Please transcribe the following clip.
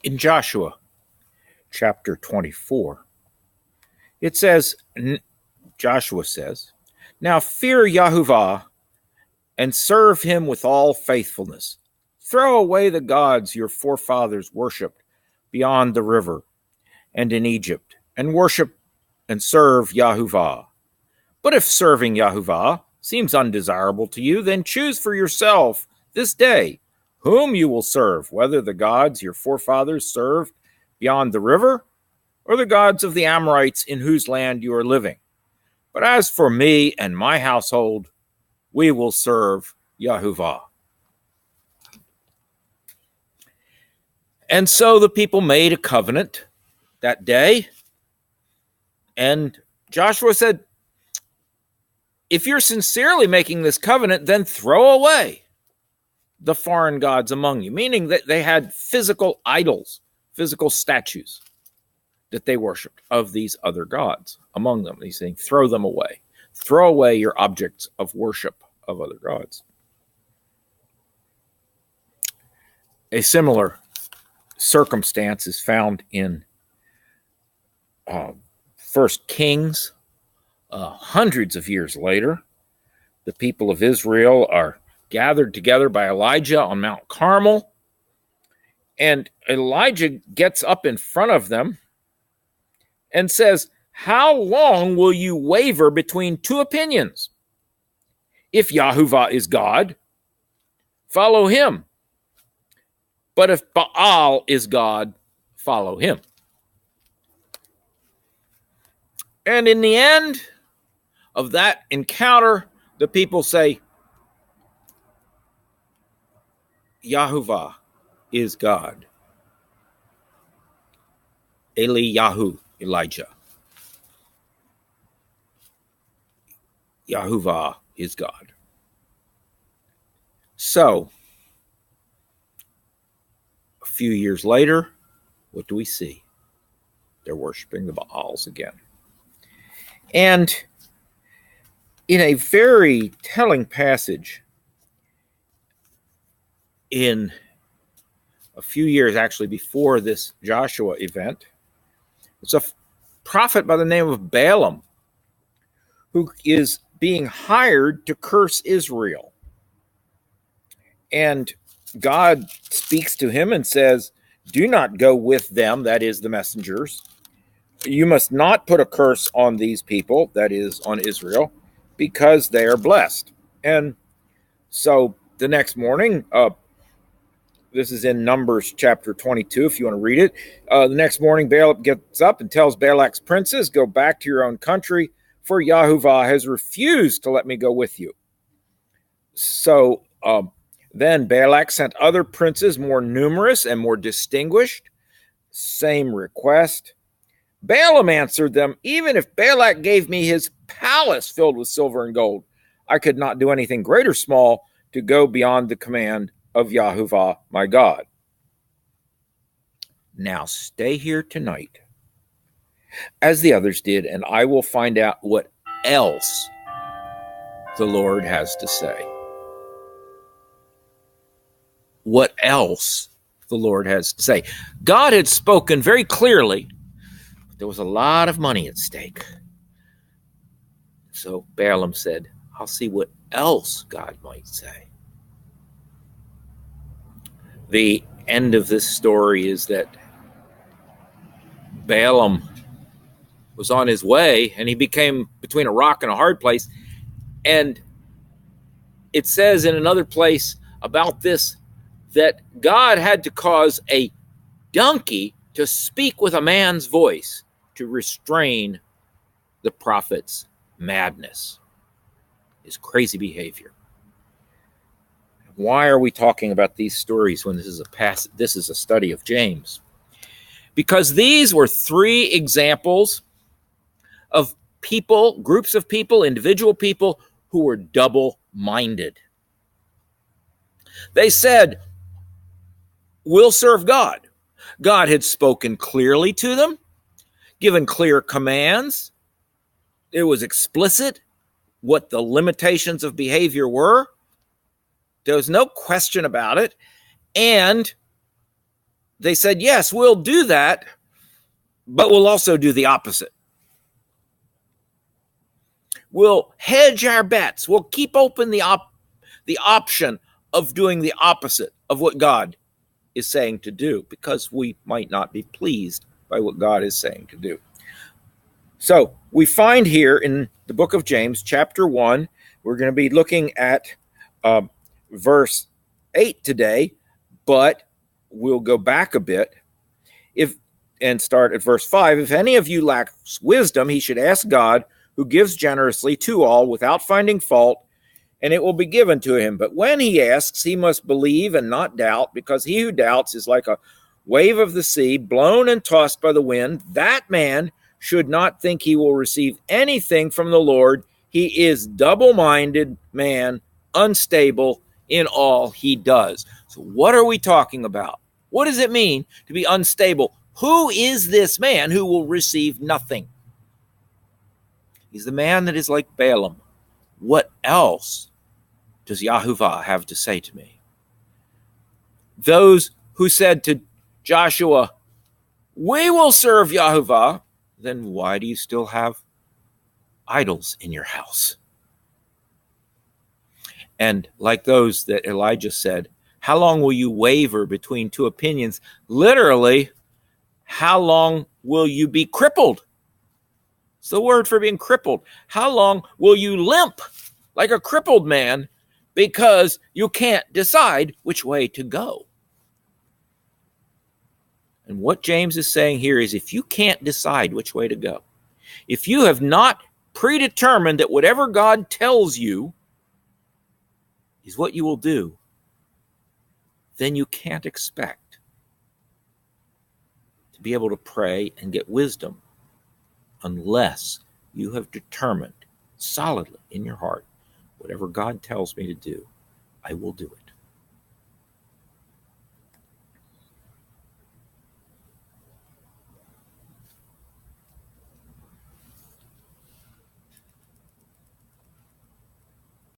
In Joshua chapter 24, it says, Joshua says, "Now fear Yahuwah and serve him with all faithfulness. Throw away the gods your forefathers worshipped beyond the river and in Egypt, and worship and serve Yahuwah. But if serving Yahuwah seems undesirable to you, then choose for yourself this day whom you will serve, whether the gods your forefathers served beyond the river, or the gods of the Amorites in whose land you are living. But as for me and my household, we will serve Yahuwah." And so the people made a covenant that day, and Joshua said, if you're sincerely making this covenant, then throw away the foreign gods among you, meaning that they had physical idols, physical statues that they worshipped of these other gods among them. He's saying, throw them away. Throw away your objects of worship of other gods. A similar circumstance is found in 1 Kings. Hundreds of years later, the people of Israel are gathered together by Elijah on Mount Carmel, and Elijah gets up in front of them and says, "How long will you waver between two opinions? If Yahuwah is God, follow him. But if Baal is God, follow him." And in the end of that encounter, the people say, Yahuwah is God. Eliyahu, Elijah. Yahuwah is God. So, a few years later, what do we see? They're worshiping the Baals again. And in a very telling passage, in a few years actually before this Joshua event, it's a prophet by the name of Balaam who is being hired to curse Israel. And God speaks to him and says, "Do not go with them," that is the messengers. "You must not put a curse on these people," that is on Israel, "because they are blessed." And so the next morning, this is in Numbers chapter 22, if you want to read it. The next morning, Balaam gets up and tells Balak's princes, "Go back to your own country, for Yahuwah has refused to let me go with you." So then Balak sent other princes more numerous and more distinguished. Same request. Balaam answered them, "Even if Balak gave me his palace filled with silver and gold, I could not do anything great or small to go beyond the command of Yahuwah my God. Now stay here tonight, as the others did, and I will find out what else the Lord has to say." What else the Lord has to say. God had spoken very clearly, but there was a lot of money at stake. So Balaam said, "I'll see what else God might say." The end of this story is that Balaam was on his way and he became between a rock and a hard place. And it says in another place about this that God had to cause a donkey to speak with a man's voice to restrain the prophet's madness, his crazy behavior. Why are we talking about these stories when this is a study of James? Because these were three examples of people, groups of people, individual people who were double-minded. They said, "We'll serve God." God had spoken clearly to them, given clear commands. It was explicit what the limitations of behavior were. There was no question about it. And they said, yes, we'll do that, but we'll also do the opposite. We'll hedge our bets. We'll keep open the option of doing the opposite of what God is saying to do, because we might not be pleased by what God is saying to do. So we find here in the book of James, chapter 1, we're going to be looking at verse 8 today, but we'll go back a bit and start at verse 5. If any of you lacks wisdom, he should ask God, who gives generously to all without finding fault, and it will be given to him. But when he asks, he must believe and not doubt, because he who doubts is like a wave of the sea, blown and tossed by the wind. That man should not think he will receive anything from the Lord. He is double-minded man, unstable in all he does. So what are we talking about? What does it mean to be unstable? Who is this man who will receive nothing? He's the man that is like Balaam. What else does YHVH have to say to me? Those who said to Joshua, we will serve YHVH, then why do you still have idols in your house? And like those that Elijah said, how long will you waver between two opinions? Literally, how long will you be crippled? It's the word for being crippled. How long will you limp like a crippled man because you can't decide which way to go? And what James is saying here is, if you can't decide which way to go, if you have not predetermined that whatever God tells you is what you will do, then you can't expect to be able to pray and get wisdom unless you have determined solidly in your heart, whatever God tells me to do, I will do it.